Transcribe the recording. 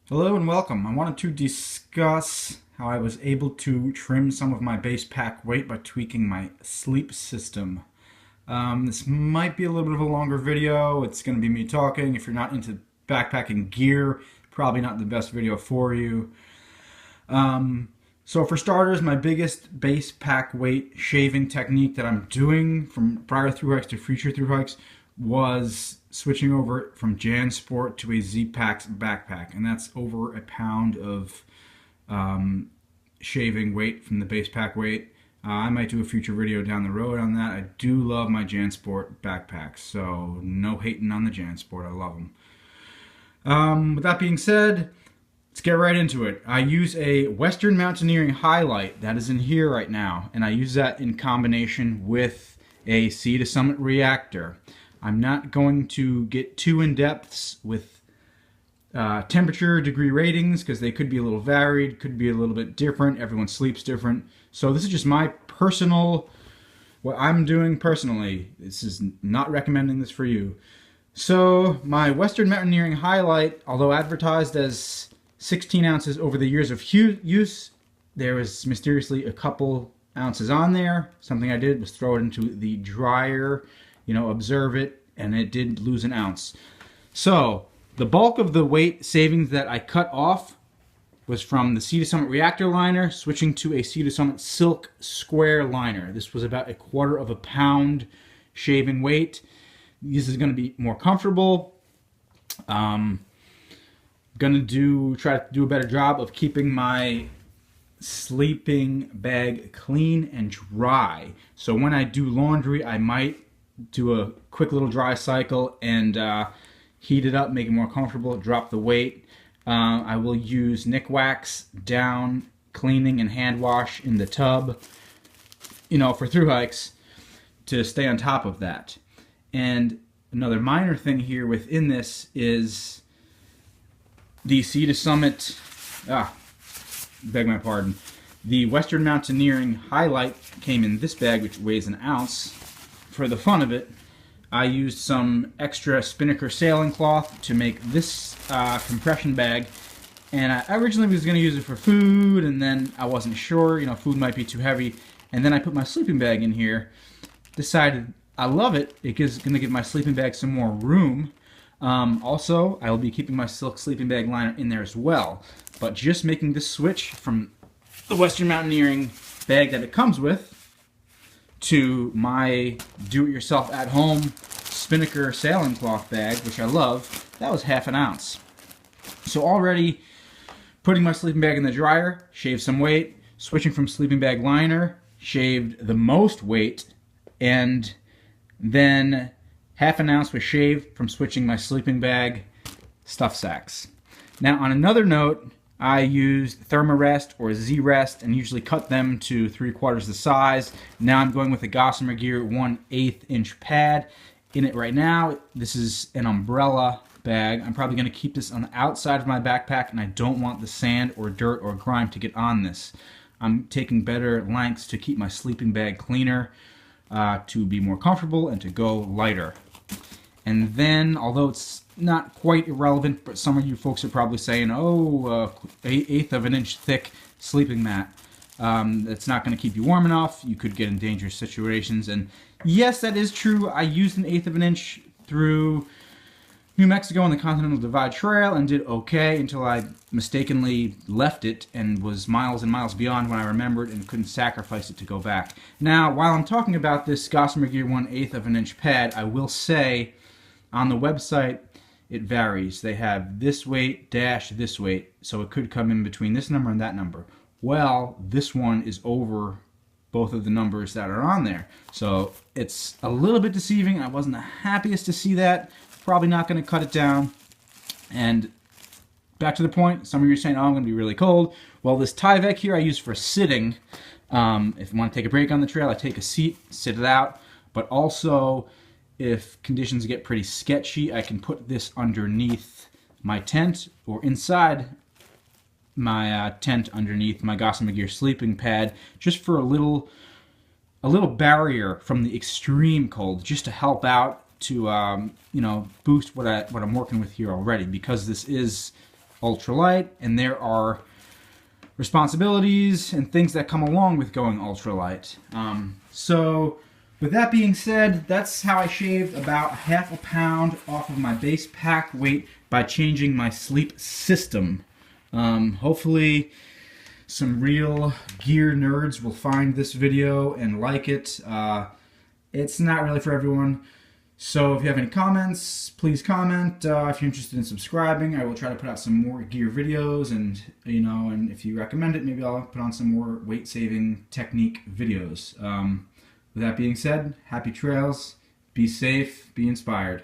Hello and welcome. I wanted to discuss how I was able to trim some of my base pack weight by tweaking my sleep system. This might be a little bit of a longer video. It's going to be me talking. If you're not into backpacking gear, probably not the best video for you. So for starters, my biggest base pack weight shaving technique that I'm doing from prior through hikes to future through hikes was switching over from JanSport to a Z-Packs backpack, and that's over a pound of shaving weight from the base pack weight. I might do a future video down the road on that. I do love my JanSport backpacks, so no hating on the JanSport. I love them. With that being said, let's get right into it. I use a Western Mountaineering Highlight that is in here right now, and I use that in combination with a Sea to Summit Reactor. I'm not going to get too in depths with temperature degree ratings because they could be a little varied, could be a little bit different. Everyone sleeps different. So this is just my personal, what I'm doing personally. This is not recommending this for you. So my Western Mountaineering Highlight, although advertised as 16 ounces over the years of use, there was mysteriously a couple ounces on there. Something I did was throw it into the dryer, observe it, and it did lose an ounce. So the bulk of the weight savings that I cut off was from the Sea to Summit Reactor liner, switching to a Sea to Summit Silk Square liner. This was about 1/4 of a pound shaving weight. This is going to be more comfortable. Try to do a better job of keeping my sleeping bag clean and dry. So when I do laundry, I might do a quick little dry cycle and heat it up, make it more comfortable, drop the weight. I will use Nikwax down cleaning and hand wash in the tub, for through hikes to stay on top of that. And another minor thing here within this is the Sea to Summit, beg my pardon, the Western Mountaineering Highlight came in this bag, which weighs an ounce. For the fun of it, I used some extra Spinnaker sailing cloth to make this compression bag, and I originally was going to use it for food, and then I wasn't sure, food might be too heavy, and then I put my sleeping bag in here, decided I love it, it's going to give my sleeping bag some more room. Also, I will be keeping my silk sleeping bag liner in there as well, but just making this switch from the Western Mountaineering bag that it comes with to my do-it-yourself at-home Spinnaker sailing cloth bag, which I love, that was 1/2 ounce. So already putting my sleeping bag in the dryer, shaved some weight, switching from sleeping bag liner, shaved the most weight, and then 1/2 ounce was shaved from switching my sleeping bag stuff sacks. Now on another note, I used Thermarest or Z-Rest and usually cut them to 3/4 the size. Now I'm going with a Gossamer Gear 1/8 inch pad. In it right now, this is an umbrella bag. I'm probably going to keep this on the outside of my backpack, and I don't want the sand or dirt or grime to get on this. I'm taking better lengths to keep my sleeping bag cleaner, to be more comfortable and to go lighter. And then, although it's not quite irrelevant, but some of you folks are probably saying, oh, 1/8 of an inch thick sleeping mat. That's not going to keep you warm enough. You could get in dangerous situations. And yes, that is true. I used an 1/8 of an inch through New Mexico on the Continental Divide Trail and did okay until I mistakenly left it and was miles and miles beyond when I remembered and couldn't sacrifice it to go back. Now, while I'm talking about this Gossamer Gear 1/8 of an inch pad, I will say on the website it varies. They have this weight dash this weight, so it could come in between this number and that number. Well, this one is over both of the numbers that are on there, so it's a little bit deceiving. I wasn't the happiest to see that. Probably not going to cut it down. And back to the point, some of you are saying, oh, I'm going to be really cold. Well, this Tyvek here I use for sitting. If I want to take a break on the trail, I take a seat, sit it out. But also, if conditions get pretty sketchy, I can put this underneath my tent or inside my tent underneath my Gossamer Gear sleeping pad, just for a little barrier from the extreme cold, just to help out to boost what I'm working with here already, because this is ultralight, and there are responsibilities and things that come along with going ultralight. So with that being said, that's how I shaved about half a pound off of my base pack weight by changing my sleep system. Hopefully some real gear nerds will find this video and like it. It's not really for everyone. So if you have any comments, please comment. If you're interested in subscribing, I will try to put out some more gear videos, and and if you recommend it, maybe I'll put on some more weight saving technique videos. With that being said, happy trails, be safe, be inspired.